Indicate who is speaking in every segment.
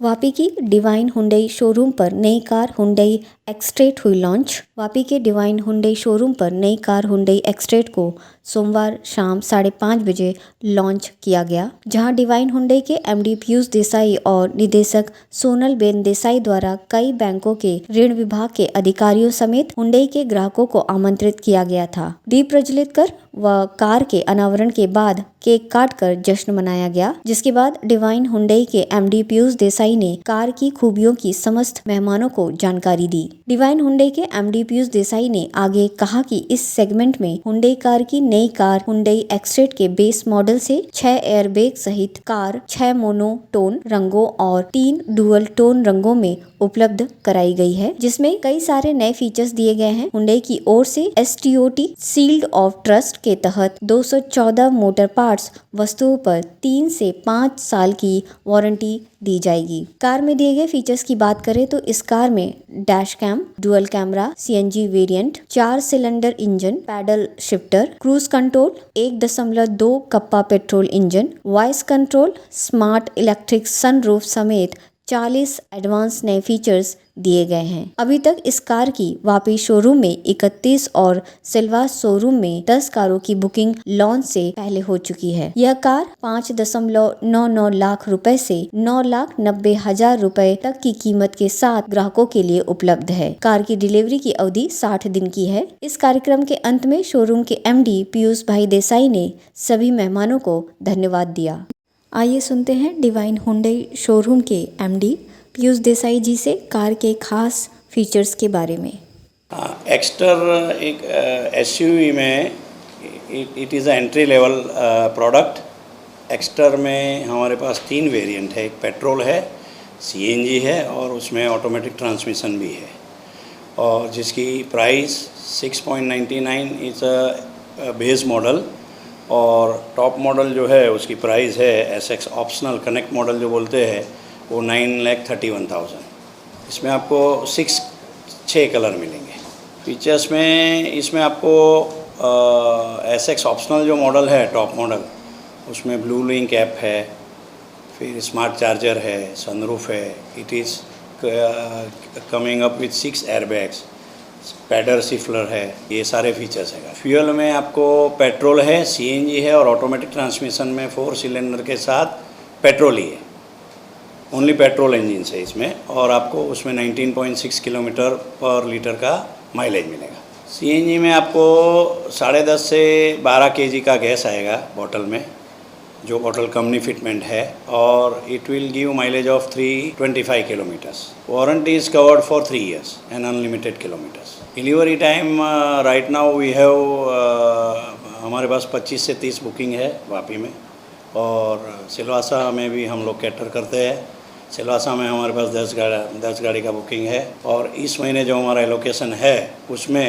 Speaker 1: वापी की divine Hyundai showroom पर नई कार हुंडई एक्सट्रेट हुई लॉन्च। वापी के डिवाइन हुंडई शोरूम पर नई कार हुंडई एक्सट्रेट को सोमवार शाम 5:30 बजे लॉन्च किया गया, जहां डिवाइन हुंडई के एमडी पीयूष देसाई और निदेशक सोनल बेन देसाई द्वारा कई बैंकों के ऋण विभाग के अधिकारियों समेत हुंडई के ग्राहकों को आमंत्रित किया गया था। दीप प्रज्वलित कर व कार के अनावरण के बाद केक काट कर जश्न मनाया गया, जिसके बाद डिवाइन हुंडई के एमडी पीयूष देसाई ने कार की खूबियों की समस्त मेहमानों को जानकारी दी। डिवाइन हुंडई के एमडी पीयूष देसाई ने आगे कहा कि इस सेगमेंट में हुंडई कार की नई कार हुंडई एक्सट्रेट के बेस मॉडल से 6 एयरबैग सहित कार 6 मोनोटोन रंगों और 3 डुअल टोन रंगों में उपलब्ध कराई गई है, जिसमें कई सारे नए फीचर्स दिए गए हैं। हुंडई की ओर से STOT सील्ड ऑफ ट्रस्ट के तहत 214 मोटर पार्ट्स वस्तुओं पर 3 से 5 साल की वारंटी दी जाएगी। कार में दिए गए फीचर्स की बात करें तो इस कार में dash cam, dual camera, CNG variant, 4 cylinder engine, paddle shifter, cruise control, 1.2 Kappa petrol engine, voice control, smart electric sunroof समेत 40 एडवांस नए फीचर्स दिए गए हैं। अभी तक इस कार की वापी शोरूम में 31 और सिलवास शोरूम में 10 कारों की बुकिंग लॉन्च से पहले हो चुकी है। यह कार 5.99 लाख रुपए से 9,90,000 रुपए तक की कीमत के साथ ग्राहकों के लिए उपलब्ध है। कार की डिलीवरी की अवधि 60 दिन की है। इस कार्यक्रम के अंत में शोरूम के MD पीयूष भाई देसाई ने सभी मेहमानों को धन्यवाद दिया। आइए सुनते हैं डिवाइन हुंडई शोरूम के MD पीयूष देसाई जी से कार के खास फीचर्स के बारे में।
Speaker 2: एक्स्टर एक SUV में it is a entry level product. Exter में हमारे पास 3 वेरिएंट है, एक पेट्रोल है, CNG है और उसमें ऑटोमेटिक ट्रांसमिशन भी है, और जिसकी price 6.99 is a base model, और टॉप मॉडल जो है उसकी प्राइस है SX ऑप्शनल कनेक्ट मॉडल जो बोलते हैं वो 9,31,000। इसमें आपको 6 कलर मिलेंगे। फीचर्स में इसमें आपको SX ऑप्शनल जो मॉडल है टॉप मॉडल, उसमें ब्लू लिंक ऐप है, फिर स्मार्ट चार्जर है, सनरूफ है, it is coming up with 6 airbags, pedal shifter है, ये सारे फीचर्स है। फ्यूल में आपको पेट्रोल है, CNG है और ऑटोमेटिक ट्रांसमिशन में 4 सिलेंडर के साथ पेट्रोल ही है, ओनली पेट्रोल इंजन है इसमें, और आपको उसमें 19.6 किलोमीटर पर लीटर का माइलेज मिलेगा। CNG में आपको 10.5 से 12 kg का गैस आएगा बॉटल में, जो बॉटल कंपनी फिटमेंट है, और it will give mileage of 325 kilometres. Warranty is covered for 3 years and unlimited kilometres. Delivery time right now we have हमारे पास 25 से 30 बुकिंग है वापी में, और सिलवासा में भी हम लोग कैटर करते हैं। सिलवासा में हमारे पास 10 गाड़ी का बुकिंग है, और इस महीने जो हमारा एलोकेशन है उसमें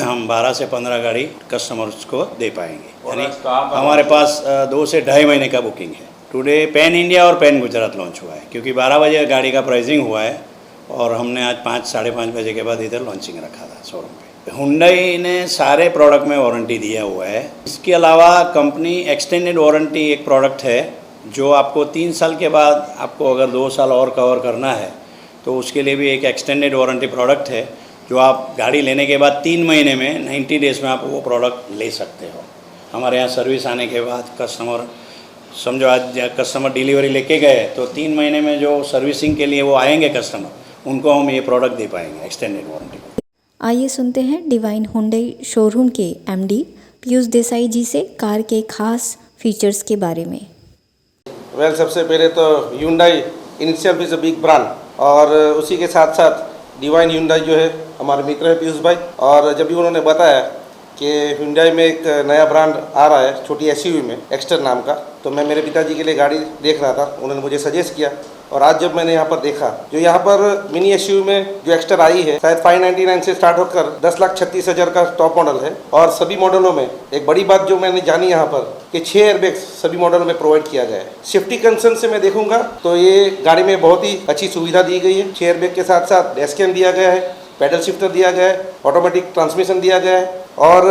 Speaker 2: हम 12 से 15 गाड़ी कस्टमर्स को दे पाएंगे। यानी हमारे पास 2 से 2.5 महीने का बुकिंग है। टुडे पैन इंडिया और पैन गुजरात लॉन्च हुआ है, क्योंकि 12 बजे गाड़ी का प्राइसिंग हुआ है, और हमने आज 5 साढ़े 5 बजे के बाद इधर लॉन्चिंग रखा था शोरूम पे। हुंडई ने सारे प्रोडक्ट में वारंटी दिया हुआ है। इसके अलावा कंपनी एक्सटेंडेड वारंटी एक प्रोडक्ट है, जो आपको 3 साल के बाद आपको अगर 2 साल और कवर करना है तो उसके लिए भी एक एक्सटेंडेड वारंटी प्रोडक्ट है, जो आप गाड़ी लेने के बाद 3 महीने में 90 डेज़ में आप वो प्रोडक्ट ले सकते हो। हमारे यहाँ सर्विस आने के बाद कस्टमर, समझो आज कस्टमर डिलीवरी लेके गए तो 3 महीने में जो सर्विसिंग के लिए वो आएंगे कस्टमर, उनको हम ये प्रोडक्ट दे पाएंगे एक्सटेंडेड वारंटी।
Speaker 1: आइए सुनते हैं डिवाइन हुंडई शोरूम के MD पीयूष देसाई जी से कार के खास फीचर्स के बारे में।
Speaker 3: वेल, सबसे पहले तो Hyundai initial is a big brand, और उसी के साथ साथ डिवाइन Hyundai जो है हमारे मित्र है पीयूष भाई, और जब भी उन्होंने बताया कि Hyundai में एक नया ब्रांड आ रहा है छोटी SUV में एक्स्टर नाम का, तो मैं मेरे पिताजी के लिए गाड़ी देख रहा था, उन्होंने मुझे सजेस्ट किया, और आज जब मैंने यहाँ पर देखा, जो यहाँ पर मिनी SUV में जो एक्स्टर आई है शायद 599 से स्टार्ट होकर 10,36,000 का टॉप मॉडल है, और सभी मॉडलों में एक बड़ी बात जो मैंने जानी यहाँ पर कि 6 एयरबैग्स सभी मॉडल में प्रोवाइड किया गया है। सेफ्टी कंसर्न से मैं देखूंगा तो ये गाड़ी में बहुत ही अच्छी सुविधा दी गई है। 6 एयरबैग के साथ साथ डैश कैम दिया गया है, पैडल शिफ्टर दिया गया है, ऑटोमेटिक ट्रांसमिशन दिया गया है, और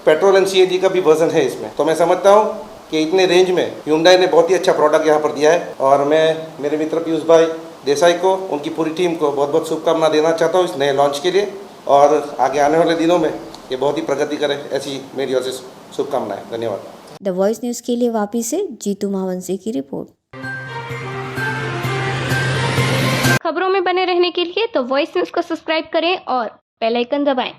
Speaker 3: पेट्रोल एंड CNG का भी वर्जन है इसमें। तो मैं समझता हूँ कि इतने रेंज में Hyundai ने बहुत ही अच्छा प्रोडक्ट यहाँ पर दिया है, और मैं मेरे मित्र पीयूष भाई देसाई को, उनकी पूरी टीम को बहुत बहुत शुभकामना देना चाहता हूँ इस नए लॉन्च के लिए, और आगे आने वाले दिनों में ये बहुत ही प्रगति करे, ऐसी मेरी ओर से शुभकामनाएं। धन्यवाद।
Speaker 1: द वॉइस न्यूज़ के लिए वापी से जीतू महावंशी की रिपोर्ट।
Speaker 4: खबरों में बने रहने के लिए द वॉइस न्यूज़ को सब्सक्राइब करें और बेल आइकन दबाएं।